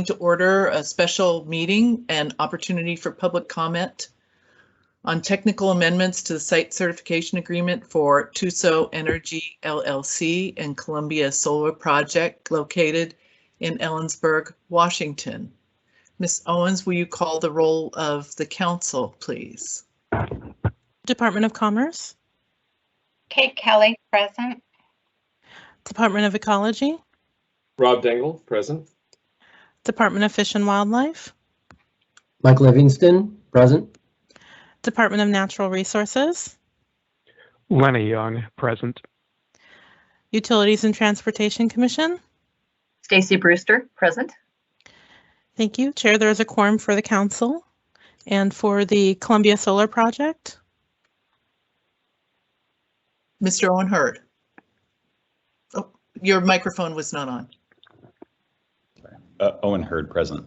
to order a special meeting and opportunity for public comment on technical amendments to the site certification agreement for Tuso Energy LLC and Columbia Solar Project located in Ellensburg, Washington. Ms. Owens, will you call the roll of the council, please? Department of Commerce. Kate Kelly, present. Department of Ecology. Rob Dingle, present. Department of Fish and Wildlife. Mike Livingston, present. Department of Natural Resources. Lenny Young, present. Utilities and Transportation Commission. Stacy Brewster, present. Thank you. Chair, there is a quorum for the council and for the Columbia Solar Project. Mr. Owen Hurd. Oh, your microphone was not on. Owen Hurd, present.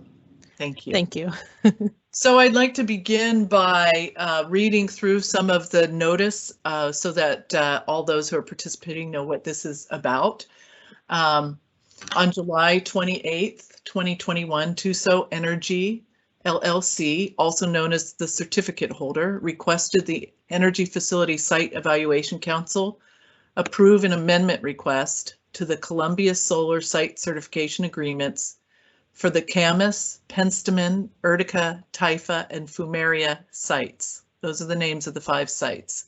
Thank you. Thank you. So I'd like to begin by reading through some of the notice so that all those who are participating know what this is about. On July 28th, 2021, Tuso Energy LLC, also known as the certificate holder, requested the Energy Facility Site Evaluation Council approve an amendment request to the Columbia Solar Site Certification Agreements for the Camas, Penstemon, Utica, Taifa, and Fumeria sites. Those are the names of the 5 sites.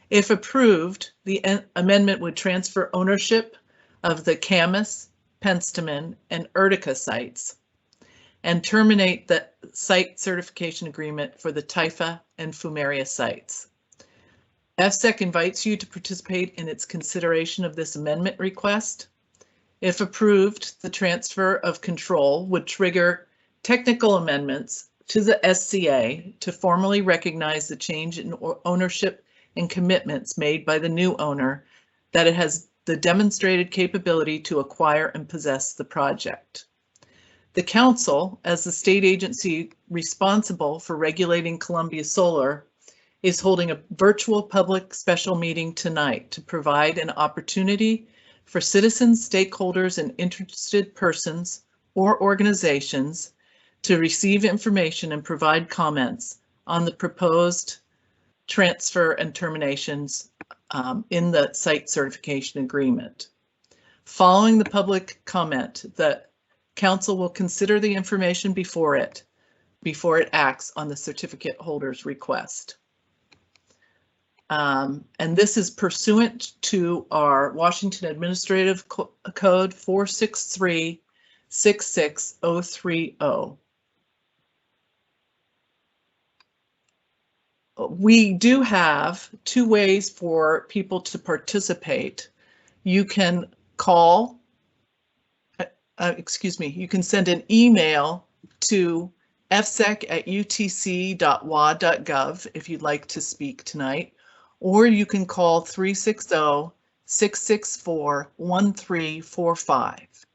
If approved, the amendment would transfer ownership of the Camas, Penstemon, and Utica sites and terminate the site certification agreement for the Taifa and Fumeria sites. EFSEC invites you to participate in its consideration of this amendment request. If approved, the transfer of control would trigger technical amendments to the SCA to formally recognize the change in ownership and commitments made by the new owner that it has the demonstrated capability to acquire and possess the project. The council, as the state agency responsible for regulating Columbia Solar, is holding a virtual public special meeting tonight to provide an opportunity for citizens, stakeholders, and interested persons or organizations to receive information and provide comments on the proposed transfer and terminations in the site certification agreement. Following the public comment, the council will consider the information before it acts on the certificate holder's request. And this is pursuant to our Washington Administrative Code 463-66030. We do have 2 ways for people to participate. You can call, you can send an email to efsec@utc.wa.gov if you'd like to speak tonight, or you can call 360-664-1345.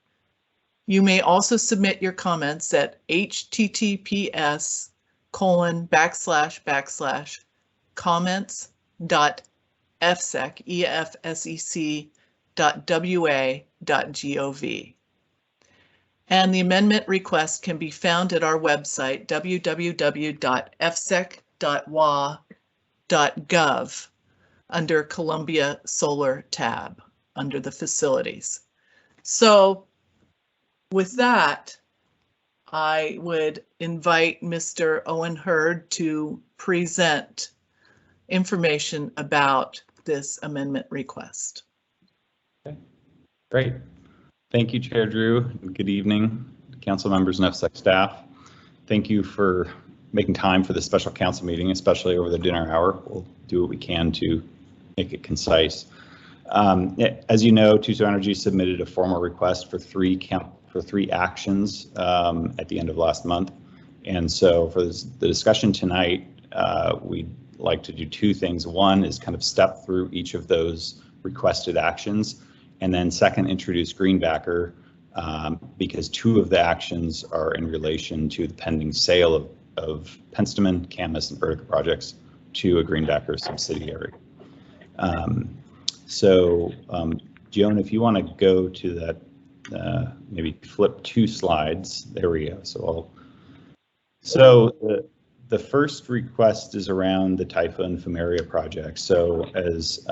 You may also submit your comments at https://comments.efsec.wa.gov. And the amendment request can be found at our website, www.efsec.wa.gov, under Columbia Solar tab, under the facilities. So with that, I would invite Mr. Owen Hurd to present information about this amendment request. Okay. Great. Thank you, Chair Drew. Good evening, council members and EFSEC staff. Thank you for making time for this special council meeting, especially over the dinner hour. We'll do what we can to make it concise. As you know, Tuso Energy submitted a formal request for three actions at the end of last month. And so for the discussion tonight, we'd like to do 2 things. One is kind of step through each of those requested actions, and then second, introduce Greenbacker because 2 of the actions are in relation to the pending sale of Penstemon, Camas, and Utica projects to a Greenbacker subsidiary. Joan, if you want to go to maybe flip 2 slides. There we go. So the first request is around the Taifa and Fumaria project. So as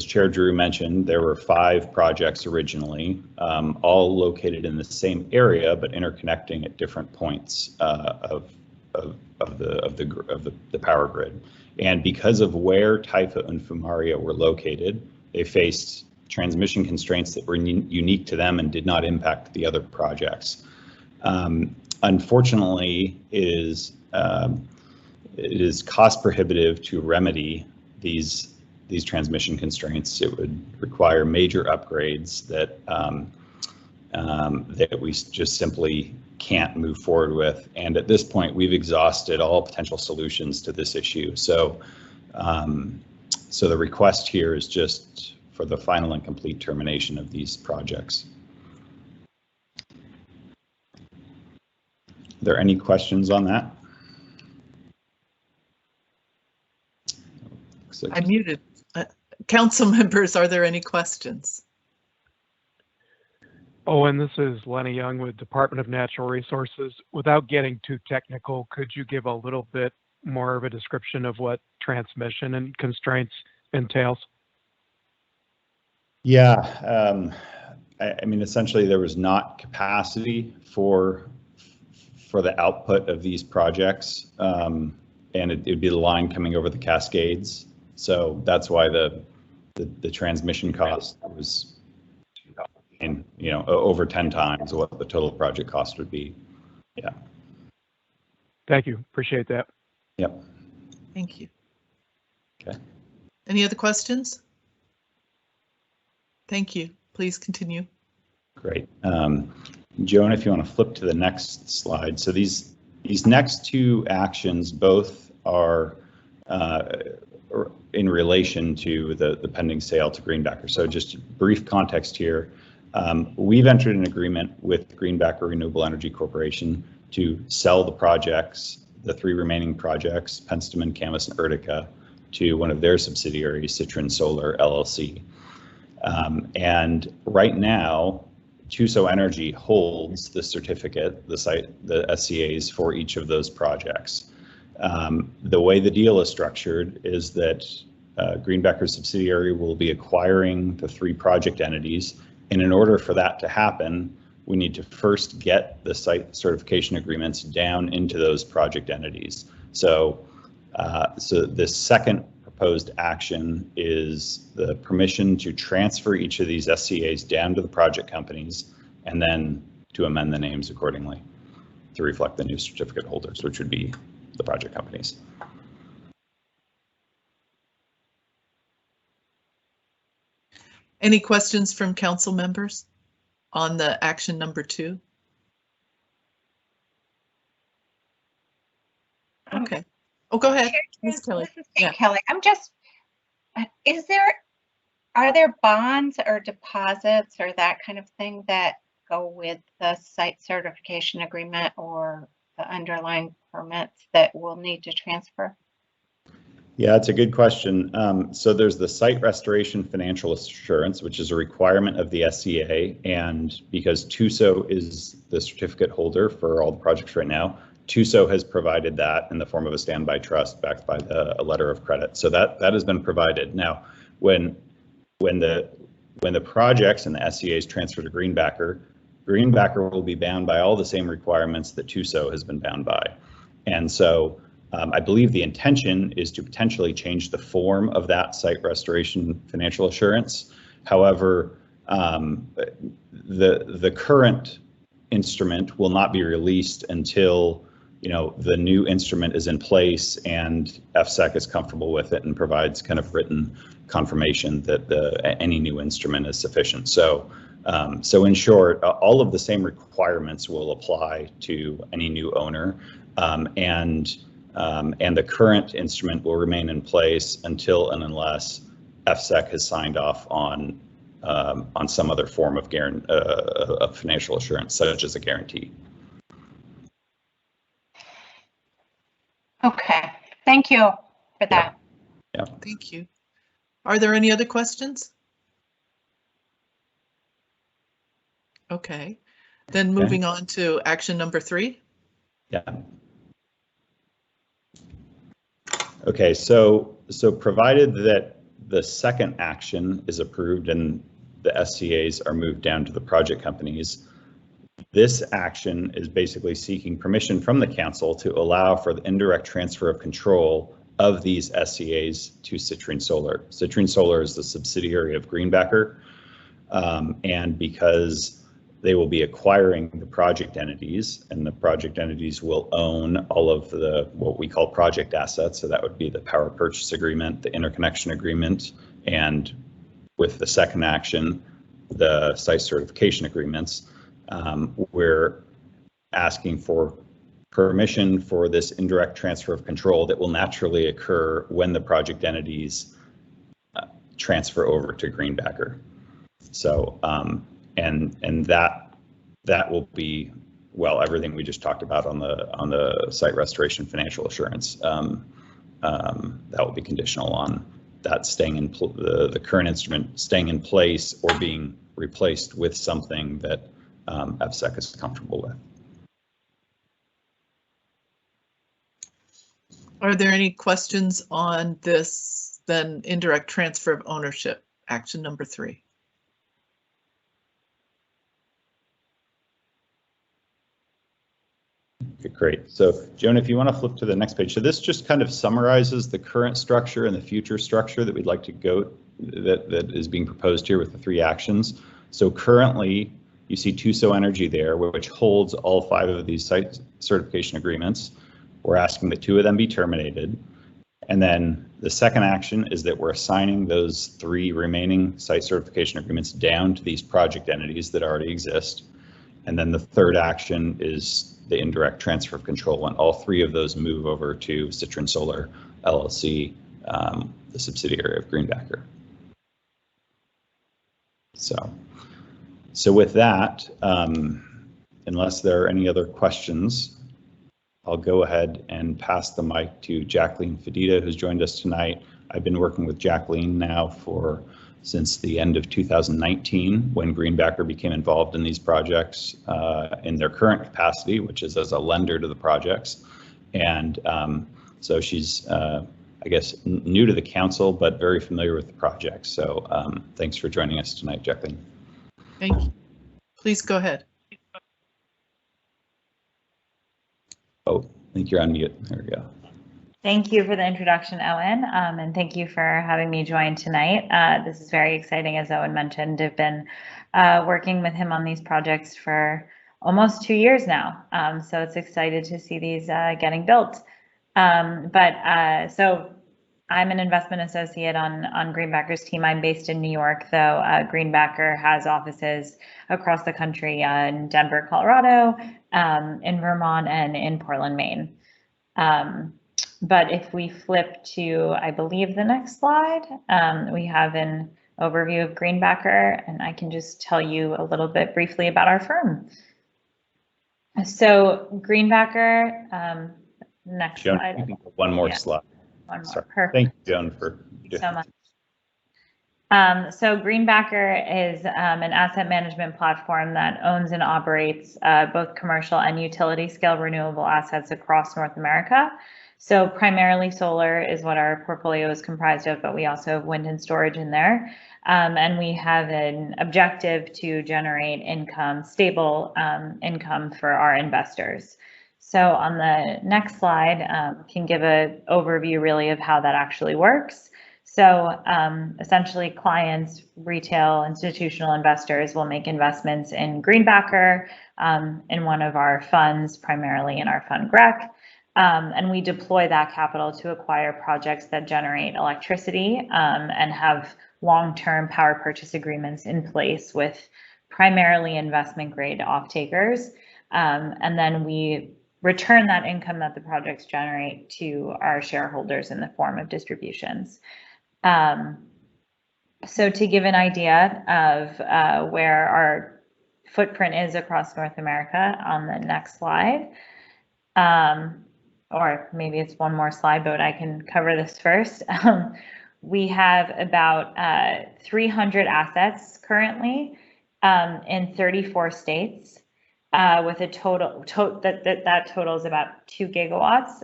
Chair Drew mentioned, there were 5 projects originally, all located in the same area but interconnecting at different points of the power grid. And because of where Taifa and Fumaria were located, they faced transmission constraints that were unique to them and did not impact the other projects. Unfortunately, it is cost prohibitive to remedy these transmission constraints. It would require major upgrades that we just simply can't move forward with. And at this point, we've exhausted all potential solutions to this issue. So the request here is just for the final and complete termination of these projects. Are there any questions on that? I muted. Council members, are there any questions? Oh, and this is Lenny Young with Department of Natural Resources. Without getting too technical, could you give a little bit more of a description of what transmission and constraints entails? Yeah, I mean, essentially there was not capacity for the output of these projects, and it'd be the line coming over the Cascades. So that's why the transmission cost was, and over 10 times what the total project cost would be. Yeah. Thank you. Appreciate that. Yep. Thank you. Okay. Any other questions? Thank you. Please continue. Great. Joan, if you want to flip to the next slide. So these next 2 actions both are in relation to the pending sale to Greenbacker. So just brief context here. We've entered an agreement with Greenbacker Renewable Energy Corporation to sell the projects, the 3 remaining projects, Penstemon, Camas, and Utica, to one of their subsidiaries, Citron Solar LLC. And right now, Tuso Energy holds the certificate, the SCAs for each of those projects. The way the deal is structured is that Greenbacker's subsidiary will be acquiring the 3 project entities, and in order for that to happen, we need to first get the site certification agreements down into those project entities. So the second proposed action is the permission to transfer each of these SCAs down to the project companies and then to amend the names accordingly to reflect the new certificate holders, which would be the project companies. Any questions from council members on the action number 2? Okay. Oh, go ahead, Ms. Kelly. This is Kelly. I'm just, are there bonds or deposits or that kind of thing that go with the site certification agreement or the underlying permits that we'll need to transfer? Yeah, it's a good question. So there's the site restoration financial assurance, which is a requirement of the SCA, and because Tuso is the certificate holder for all the projects right now, Tuso has provided that in the form of a standby trust backed by a letter of credit. So that has been provided. Now, when the projects and the SCAs transfer to Greenbacker will be bound by all the same requirements that Tuso has been bound by. And so I believe the intention is to potentially change the form of that site restoration financial assurance. However, the current instrument will not be released until the new instrument is in place and EFSEC is comfortable with it and provides kind of written confirmation that any new instrument is sufficient. So in short, all of the same requirements will apply to any new owner, and the current instrument will remain in place until and unless EFSEC has signed off on some other form of financial assurance, such as a guarantee. Okay, thank you for that. Yeah. Thank you. Are there any other questions? Okay. Then moving on to action number 3. Yeah. Okay, so provided that the second action is approved and the SCAs are moved down to the project companies, this action is basically seeking permission from the council to allow for the indirect transfer of control of these SCAs to Citrine Solar. Citrine Solar is the subsidiary of Greenbacker, and because they will be acquiring the project entities, and the project entities will own all of the what we call project assets. So that would be the power purchase agreement, the interconnection agreement, and with the second action, the site certification agreements. We're asking for permission for this indirect transfer of control that will naturally occur when the project entities transfer over to Greenbacker. So, and that will be, well, everything we just talked about on the site restoration financial assurance. That will be conditional on that staying in the current instrument staying in place or being replaced with something that EFSEC is comfortable with. Are there any questions on this, then indirect transfer of ownership, action number 3? Okay, great. So Joan, if you want to flip to the next page. So this just kind of summarizes the current structure and the future structure that we'd like to go, that is being proposed here with the 3 actions. So currently you see Tuso Energy there, which holds all 5 of these site certification agreements. We're asking that 2 of them be terminated. And then the second action is that we're assigning those 3 remaining site certification agreements down to these project entities that already exist. And then the third action is the indirect transfer of control when all 3 of those move over to Citrine Solar LLC, the subsidiary of Greenbacker. So with that, unless there are any other questions, I'll go ahead and pass the mic to Jacqueline Fedita, who's joined us tonight. I've been working with Jacqueline now since the end of 2019, when Greenbacker became involved in these projects in their current capacity, which is as a lender to the projects. And so she's, I guess, new to the council, but very familiar with the project. So thanks for joining us tonight, Jacqueline. Thank you. Please go ahead. Oh, I think you're on mute. There we go. Thank you for the introduction, Owen, and thank you for having me join tonight. This is very exciting, as Owen mentioned. I've been working with him on these projects for almost 2 years now, so it's excited to see these getting built. So I'm an investment associate on Greenbacker's team. I'm based in New York, though. Greenbacker has offices across the country in Denver, Colorado, in Vermont, and in Portland, Maine. But if we flip to, I believe, the next slide, we have an overview of Greenbacker, and I can just tell you a little bit briefly about our firm. So Greenbacker, next Joan, slide. you can go one more slide. One more. Sorry. Perfect. Thank you, Joan, for doing so much. So Greenbacker is an asset management platform that owns and operates both commercial and utility scale renewable assets across North America. So primarily solar is what our portfolio is comprised of, but we also have wind and storage in there. And we have an objective to generate income, stable income for our investors. So on the next slide, can give an overview really of how that actually works. So essentially clients, retail, institutional investors will make investments in Greenbacker, in one of our funds, primarily in our fund GREC. And we deploy that capital to acquire projects that generate electricity and have long-term power purchase agreements in place with primarily investment grade off-takers. And then we return that income that the projects generate to our shareholders in the form of distributions. So to give an idea of where our footprint is across North America on the next slide, or maybe it's one more slide, but I can cover this first. We have about 300 assets currently in 34 states, with a total that totals about 2 gigawatts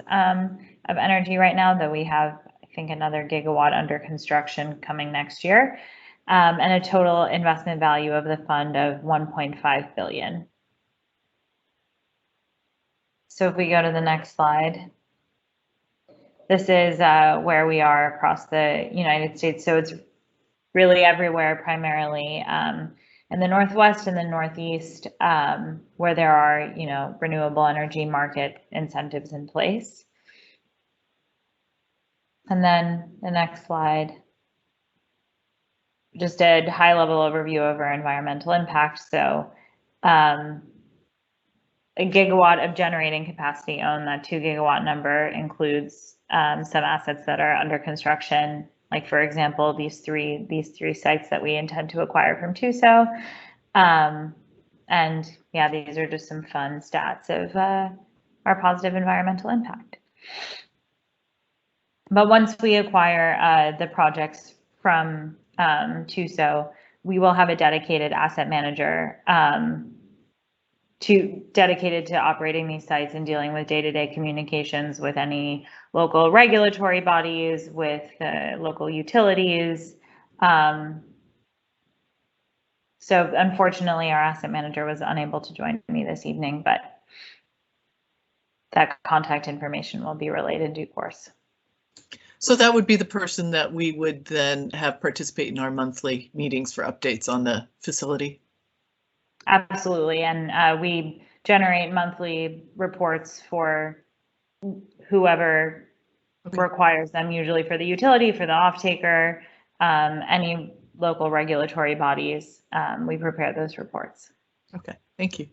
of energy right now, though we have, I think, another gigawatt under construction coming next year, and a total investment value of the fund of $1.5 billion. So if we go to the next slide, this is where we are across the United States. So it's really everywhere, primarily in the Northwest and the Northeast, where there are, renewable energy market incentives in place. And then the next slide, just a high-level overview of our environmental impact. So a gigawatt of generating capacity owned, that 2 gigawatt number includes some assets that are under construction, like, for example, these three sites that we intend to acquire from TUSO. And yeah, these are just some fun stats of our positive environmental impact. But once we acquire the projects from TUSO, we will have a dedicated asset manager dedicated to operating these sites and dealing with day-to-day communications with any local regulatory bodies, with local utilities. So unfortunately, our asset manager was unable to join me this evening, but that contact information will be relayed in due course. So that would be the person that we would then have participate in our monthly meetings for updates on the facility? Absolutely, and we generate monthly reports for whoever requires them, usually for the utility, for the off-taker, any local regulatory bodies. We prepare those reports. Okay, thank you.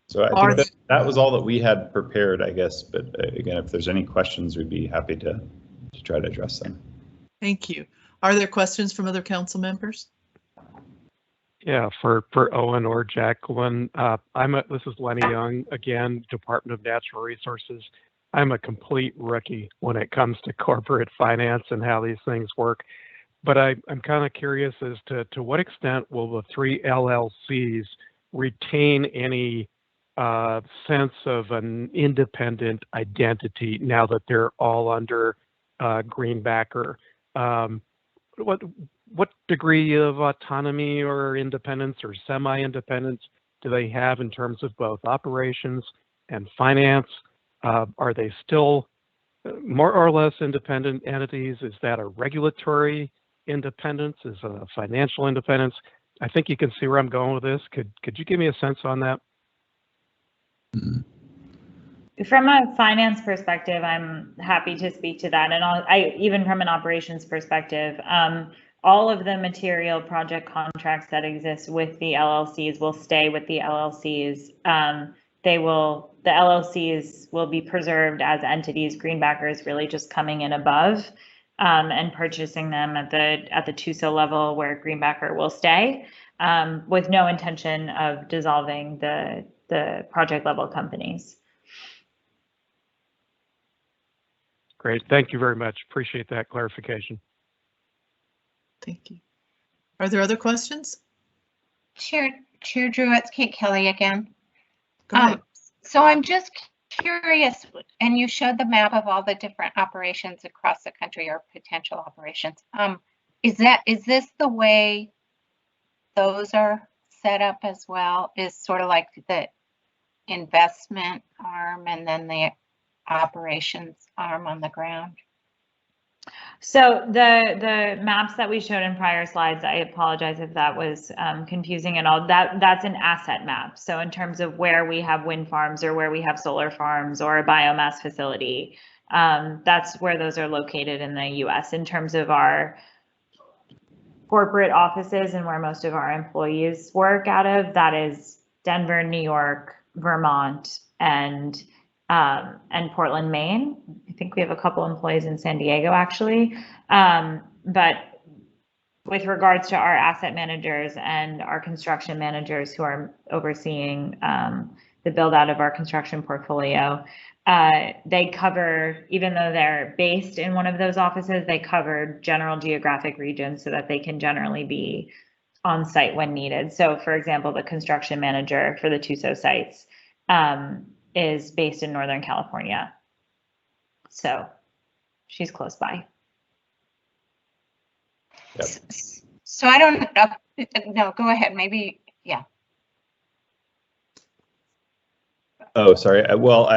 So I think that was all that we had prepared, I guess. But again, if there's any questions, we'd be happy to try to address them. Thank you. Are there questions from other council members? Yeah, for Owen or Jacqueline, this is Lenny Young again, Department of Natural Resources. I'm a complete rookie when it comes to corporate finance and how these things work. But I'm kind of curious as to what extent will the 3 LLCs retain any sense of an independent identity now that they're all under Greenbacker? What degree of autonomy or independence or semi-independence do they have in terms of both operations and finance? Are they still more or less independent entities? Is that a regulatory independence? Is it a financial independence? I think you can see where I'm going with this. Could you give me a sense on that? From a finance perspective, I'm happy to speak to that. And even from an operations perspective, all of the material project contracts that exist with the LLCs will stay with the LLCs. The LLCs will be preserved as entities. Greenbacker is really just coming in above and purchasing them at the TUSO level, where Greenbacker will stay, with no intention of dissolving the project level companies. Great, thank you very much. Appreciate that clarification. Thank you. Are there other questions? Chair Drew, it's Kate Kelly again. Go ahead. So I'm just curious, and you showed the map of all the different operations across the country, or potential operations. Is this the way those are set up as well? Is sort of like the investment arm and then the operations arm on the ground? So the maps that we showed in prior slides, I apologize if that was confusing at all. That's an asset map. So in terms of where we have wind farms or where we have solar farms or a biomass facility, that's where those are located in the US. In terms of our corporate offices and where most of our employees work out of, that is Denver, New York, Vermont, and Portland, Maine. I think we have a couple employees in San Diego, actually. But with regards to our asset managers and our construction managers who are overseeing the build out of our construction portfolio, they cover, even though they're based in one of those offices, they cover general geographic regions so that they can generally be on site when needed. So for example, the construction manager for the TUSO sites is based in Northern California. So she's close by. Yep. So I don't know. No, go ahead. Maybe, yeah. Oh, sorry. Well,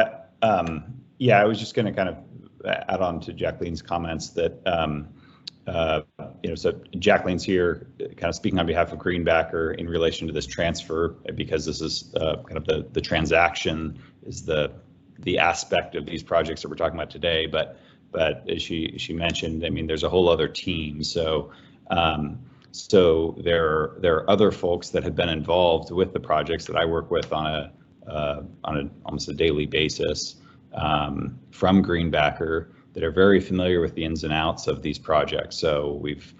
yeah, I was just going to kind of add on to Jacqueline's comments that, so Jacqueline's here kind of speaking on behalf of Greenbacker in relation to this transfer, because this is kind of the transaction is the aspect of these projects that we're talking about today. But as she mentioned, I mean, there's a whole other team. So there are other folks that have been involved with the projects that I work with on almost a daily basis from Greenbacker that are very familiar with the ins and outs of these projects. So we've,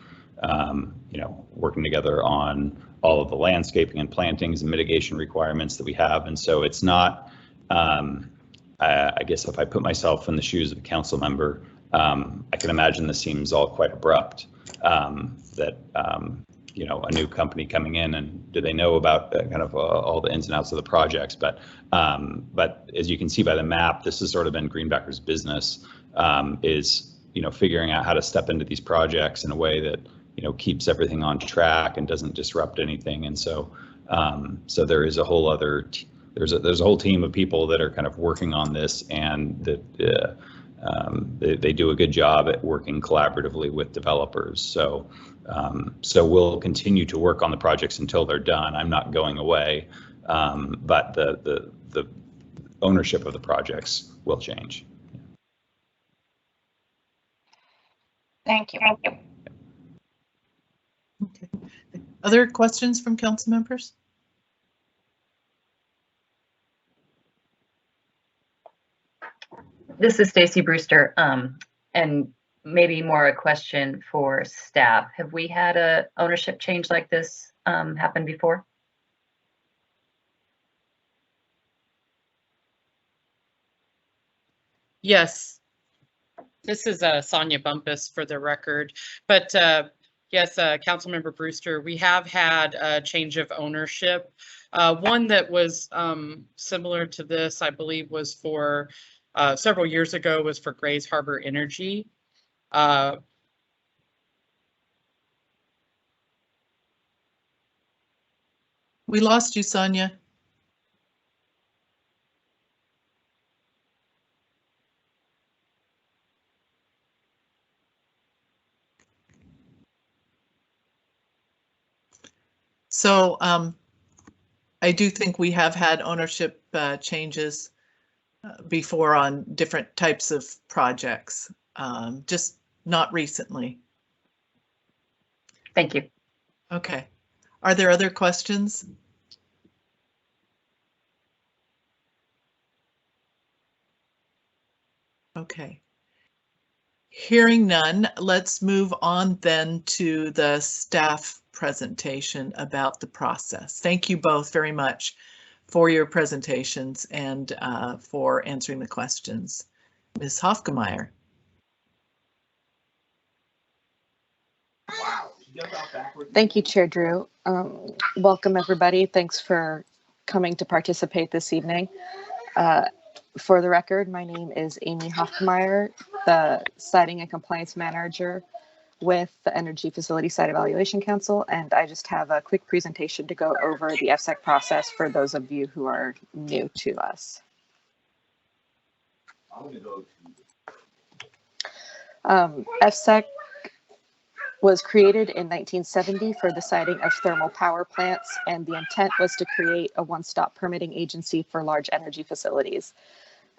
working together on all of the landscaping and plantings and mitigation requirements that we have. And so it's not, I guess if I put myself in the shoes of a council member, I can imagine this seems all quite abrupt, that a new company coming in, and do they know about kind of all the ins and outs of the projects? But as you can see by the map, this has sort of been Greenbacker's business, is figuring out how to step into these projects in a way that keeps everything on track and doesn't disrupt anything. And so there is a whole other there's a whole team of people that are kind of working on this, and that they do a good job at working collaboratively with developers. So we'll continue to work on the projects until they're done. I'm not going away, but the ownership of the projects will change. Thank you. Okay. Other questions from council members? This is Stacy Brewster, and maybe more a question for staff. Have we had a ownership change like this happen before? Yes. This is Sonia Bumpus for the record, but yes, Councilmember Brewster, we have had a change of ownership. One that was similar to this, I believe, was for several years ago, was for Grays Harbor Energy. We lost you, Sonia. So I do think we have had ownership changes before on different types of projects, just not recently. Thank you. Okay. Are there other questions? Okay. Hearing none, let's move on then to the staff presentation about the process. Thank you both very much for your presentations and for answering the questions. Ms. Hofgemeyer. Thank you, Chair Drew. Welcome, everybody. Thanks for coming to participate this evening. For the record, my name is Amy Hofgemeyer, the Siting and Compliance Manager with the Energy Facility Site Evaluation Council, and I just have a quick presentation to go over the EFSEC process for those of you who are new to us. EFSEC was created in 1970 for the siting of thermal power plants, and the intent was to create a one-stop permitting agency for large energy facilities.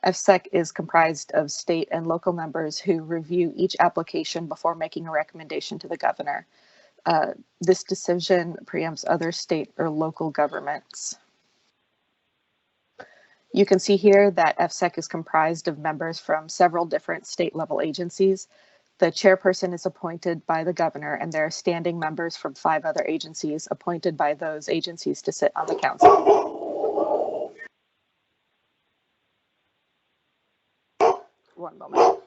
EFSEC is comprised of state and local members who review each application before making a recommendation to the governor. This decision preempts other state or local governments. You can see here that EFSEC is comprised of members from several different state level agencies. The chairperson is appointed by the governor, and there are standing members from 5 other agencies appointed by those agencies to sit on the council. one moment.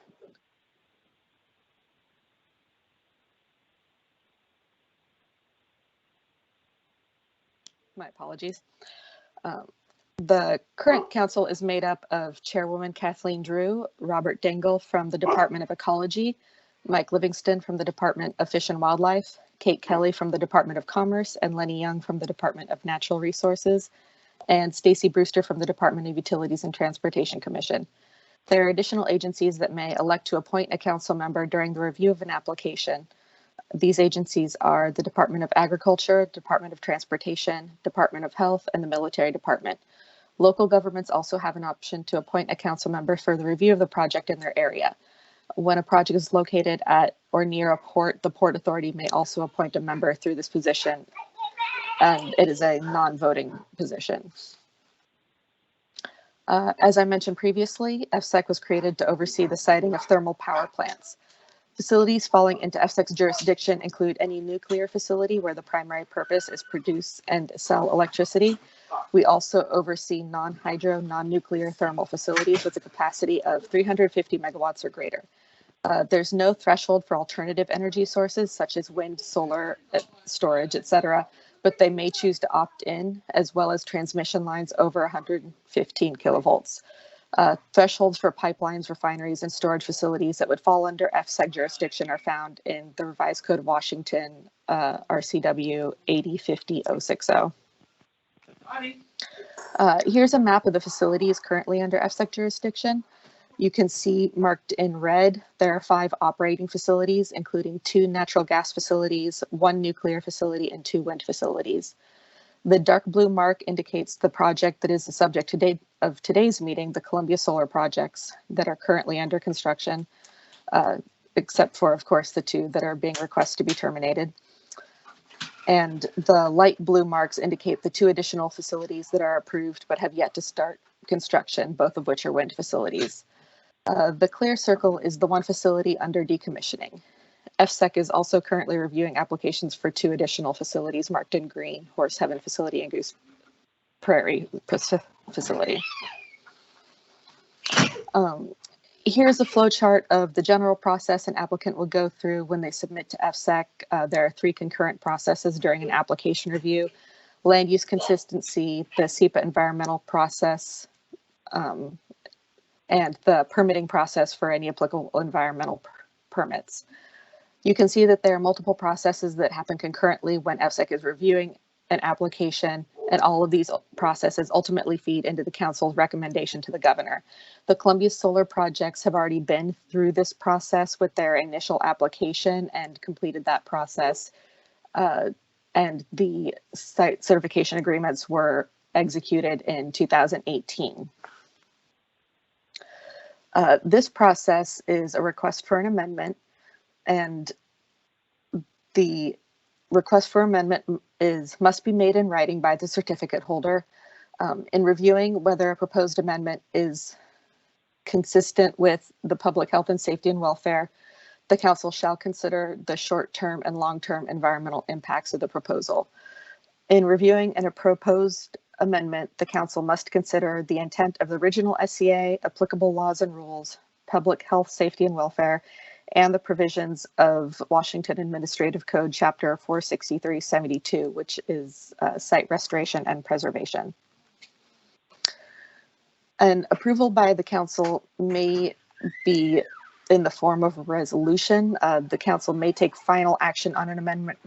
My apologies. The current council is made up of Chairwoman Kathleen Drew, Robert Dingle from the Department of Ecology, Mike Livingston from the Department of Fish and Wildlife, Kate Kelly from the Department of Commerce, and Lenny Young from the Department of Natural Resources, and Stacy Brewster from the Department of Utilities and Transportation Commission. There are additional agencies that may elect to appoint a council member during the review of an application. These agencies are the Department of Agriculture, Department of Transportation, Department of Health, and the Military Department. Local governments also have an option to appoint a council member for the review of the project in their area. When a project is located at or near a port, the Port Authority may also appoint a member through this position, and it is a non-voting position. As I mentioned previously, EFSEC was created to oversee the siting of thermal power plants. Facilities falling into EFSEC's jurisdiction include any nuclear facility where the primary purpose is produce and sell electricity. We also oversee non-hydro, non-nuclear thermal facilities with a capacity of 350 megawatts or greater. There's no threshold for alternative energy sources such as wind, solar, storage, etc., but they may choose to opt in, as well as transmission lines over 115 kilovolts. Thresholds for pipelines, refineries, and storage facilities that would fall under EFSEC jurisdiction are found in the Revised Code of Washington, RCW 8050-060. Here's a map of the facilities currently under EFSEC jurisdiction. You can see marked in red, there are 5 operating facilities, including 2 natural gas facilities, 1 nuclear facility, and 2 wind facilities. The dark blue mark indicates the project that is the subject today of today's meeting, the Columbia Solar projects that are currently under construction, except for, of course, the 2 that are being requested to be terminated. And the light blue marks indicate the 2 additional facilities that are approved but have yet to start construction, both of which are wind facilities. The clear circle is the 1 facility under decommissioning. EFSEC is also currently reviewing applications for 2 additional facilities marked in green, Horse Heaven facility and Goose Prairie facility. Here's a flow chart of the general process an applicant will go through when they submit to EFSEC. There are 3 concurrent processes during an application review: land use consistency, the SEPA environmental process, and the permitting process for any applicable environmental permits. You can see that there are multiple processes that happen concurrently when EFSEC is reviewing an application, and all of these processes ultimately feed into the council's recommendation to the governor. The Columbia Solar projects have already been through this process with their initial application and completed that process, and the site certification agreements were executed in 2018. This process is a request for an amendment, and the request for amendment must be made in writing by the certificate holder. In reviewing whether a proposed amendment is consistent with the public health and safety and welfare, the council shall consider the short-term and long-term environmental impacts of the proposal. In reviewing a proposed amendment, the council must consider the intent of the original SCA, applicable laws and rules, public health, safety, and welfare, and the provisions of Washington Administrative Code Chapter 46372, which is site restoration and preservation. An approval by the council may be in the form of a resolution. The council may take final action on an amendment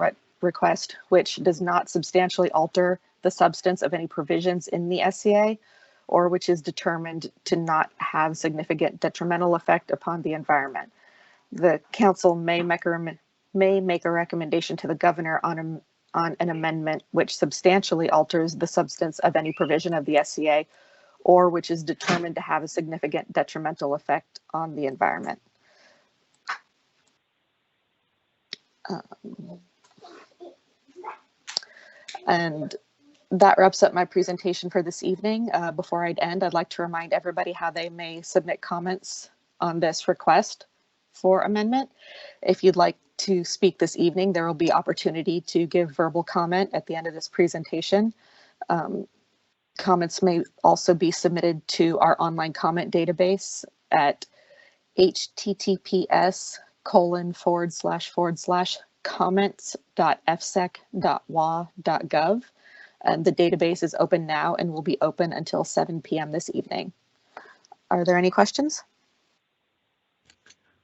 request, which does not substantially alter the substance of any provisions in the SCA, or which is determined to not have significant detrimental effect upon the environment. The council may make a recommendation to the governor on an amendment which substantially alters the substance of any provision of the SCA, or which is determined to have a significant detrimental effect on the environment. And that wraps up my presentation for this evening. Before I'd end, I'd like to remind everybody how they may submit comments on this request for amendment. If you'd like to speak this evening, there will be opportunity to give verbal comment at the end of this presentation. Comments may also be submitted to our online comment database at https://comments.fsec.wa.gov. And the database is open now and will be open until 7 p.m. this evening. Are there any questions?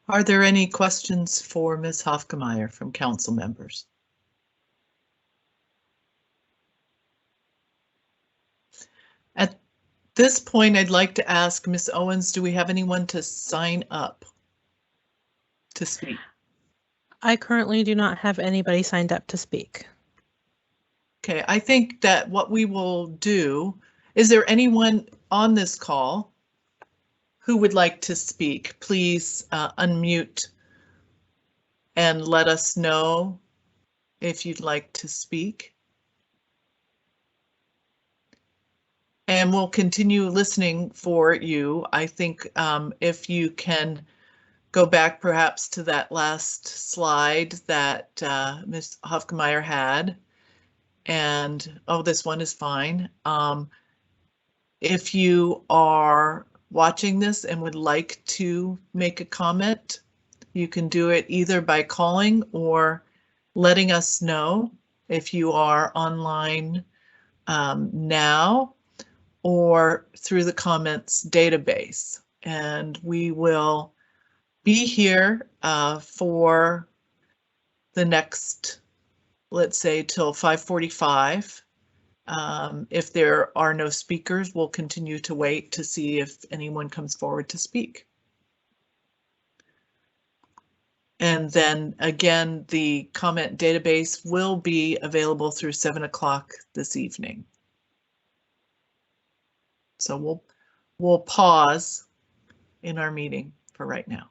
Are there any questions for Ms. Hofgemeyer from council members? At this point, I'd like to ask Ms. Owens, do we have anyone to sign up to speak? I currently do not have anybody signed up to speak. Okay, I think that what we will do, is there anyone on this call who would like to speak? Please unmute and let us know if you'd like to speak. And we'll continue listening for you. I think if you can go back perhaps to that last slide that Ms. Hofgemeyer had. And, oh, this one is fine. If you are watching this and would like to make a comment, you can do it either by calling or letting us know if you are online now or through the comments database. And we will be here for the next, let's say, till 5:45. If there are no speakers, we'll continue to wait to see if anyone comes forward to speak. And then again, the comment database will be available through 7 o'clock this evening. So we'll pause in our meeting for right now.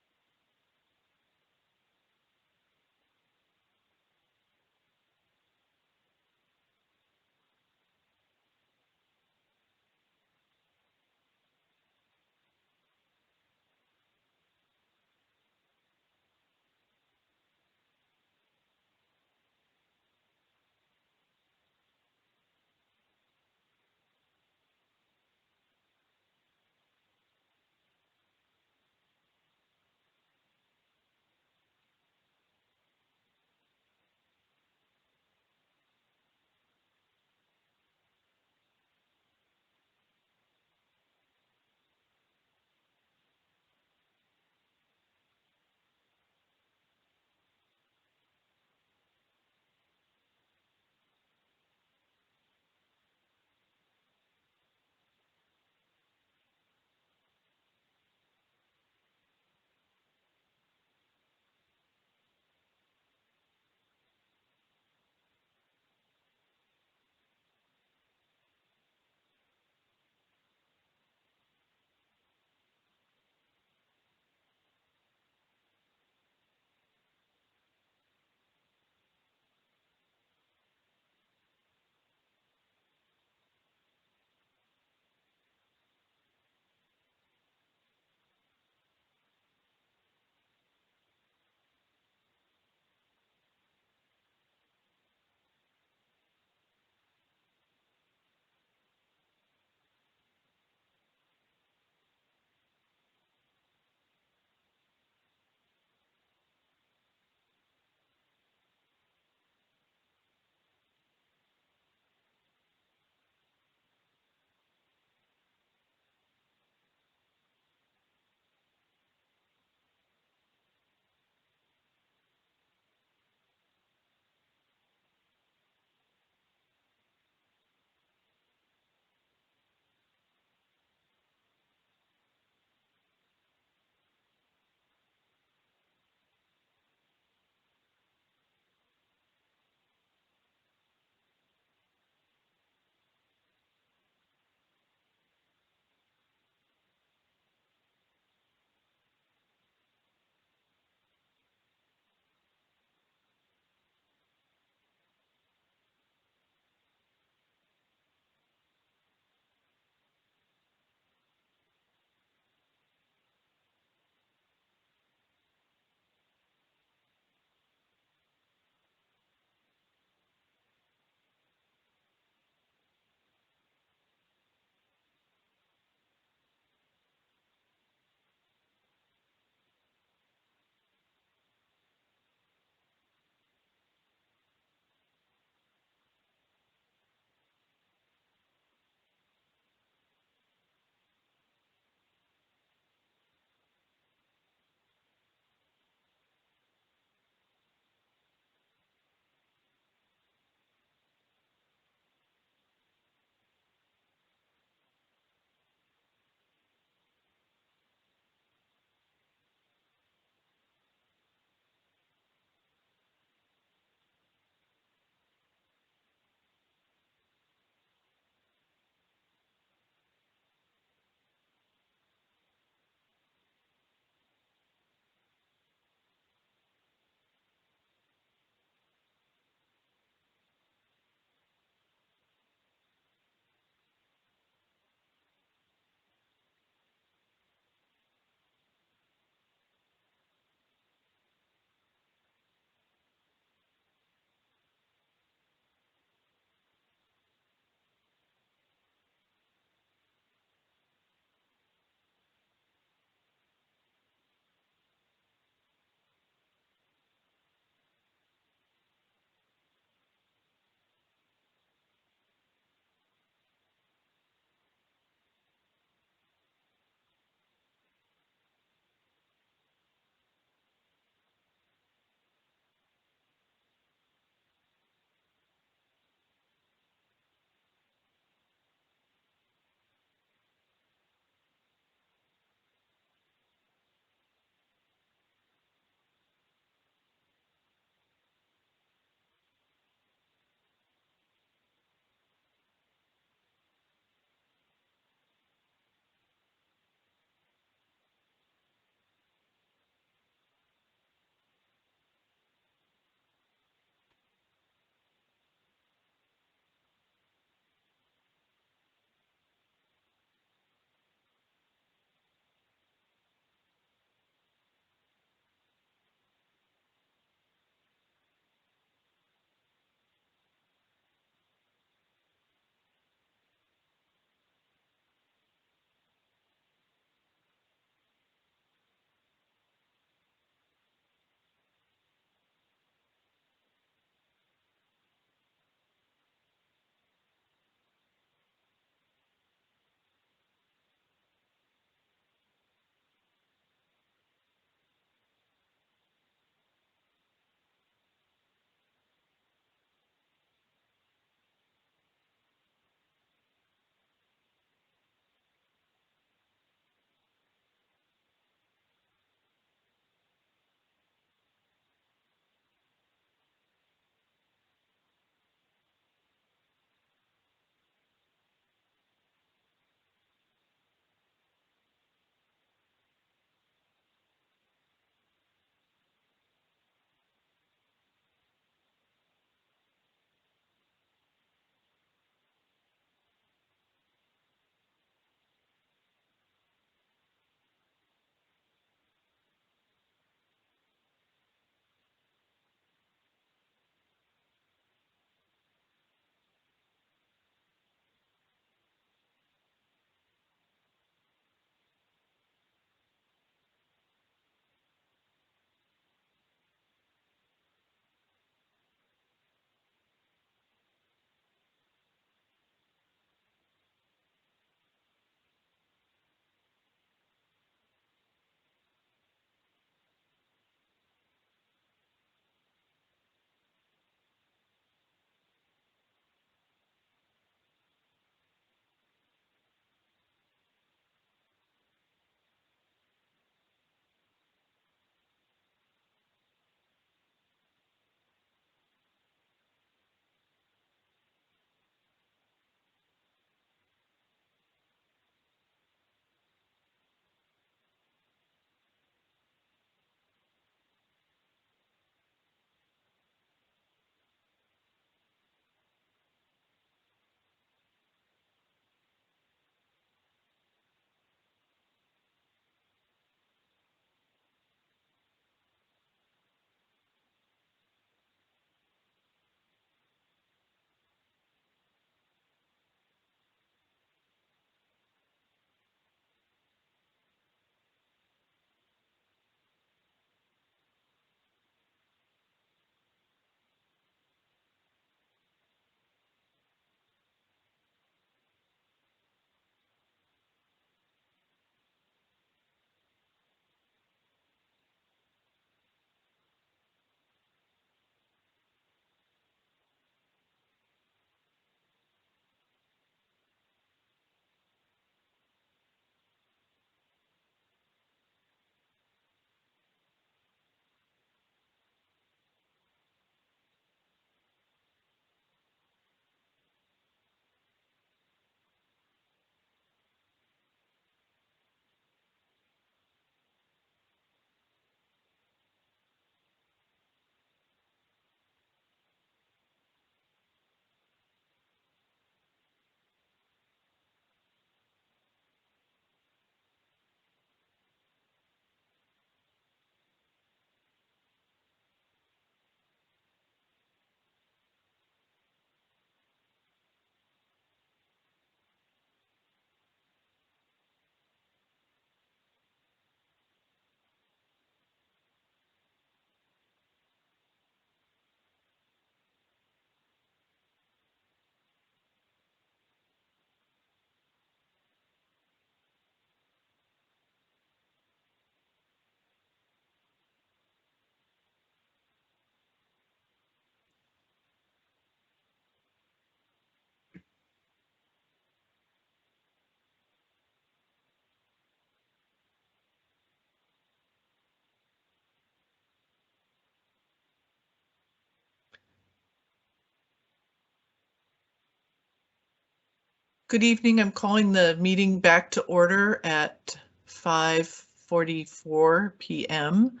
Good evening. I'm calling the meeting back to order at 5:44 p.m.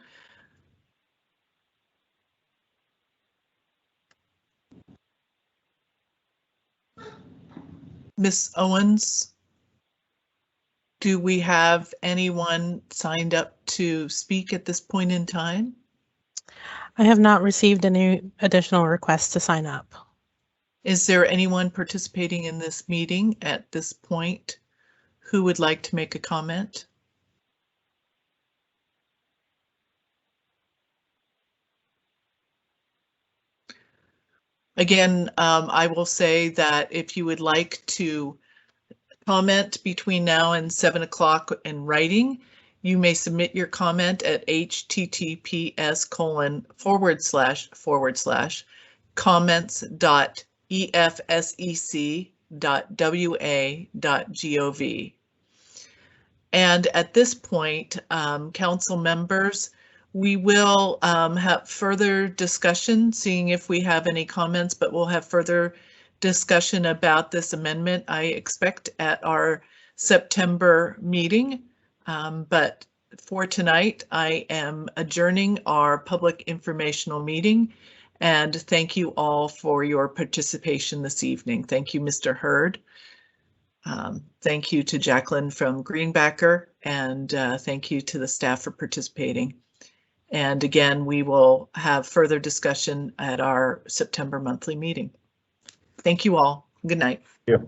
Ms. Owens, do we have anyone signed up to speak at this point in time? I have not received any additional requests to sign up. Is there anyone participating in this meeting at this point who would like to make a comment? Again, I will say that if you would like to comment between now and 7 o'clock in writing, you may submit your comment at https://comments.efsec.wa.gov. And at this point, council members, we will have further discussion, seeing if we have any comments, but we'll have further discussion about this amendment, I expect, at our September meeting. But for tonight, I am adjourning our public informational meeting. And thank you all for your participation this evening. Thank you, Mr. Hurd. Thank you to Jacqueline from Greenbacker, and thank you to the staff for participating. And again, we will have further discussion at our September monthly meeting. Thank you all. Good night. Yeah.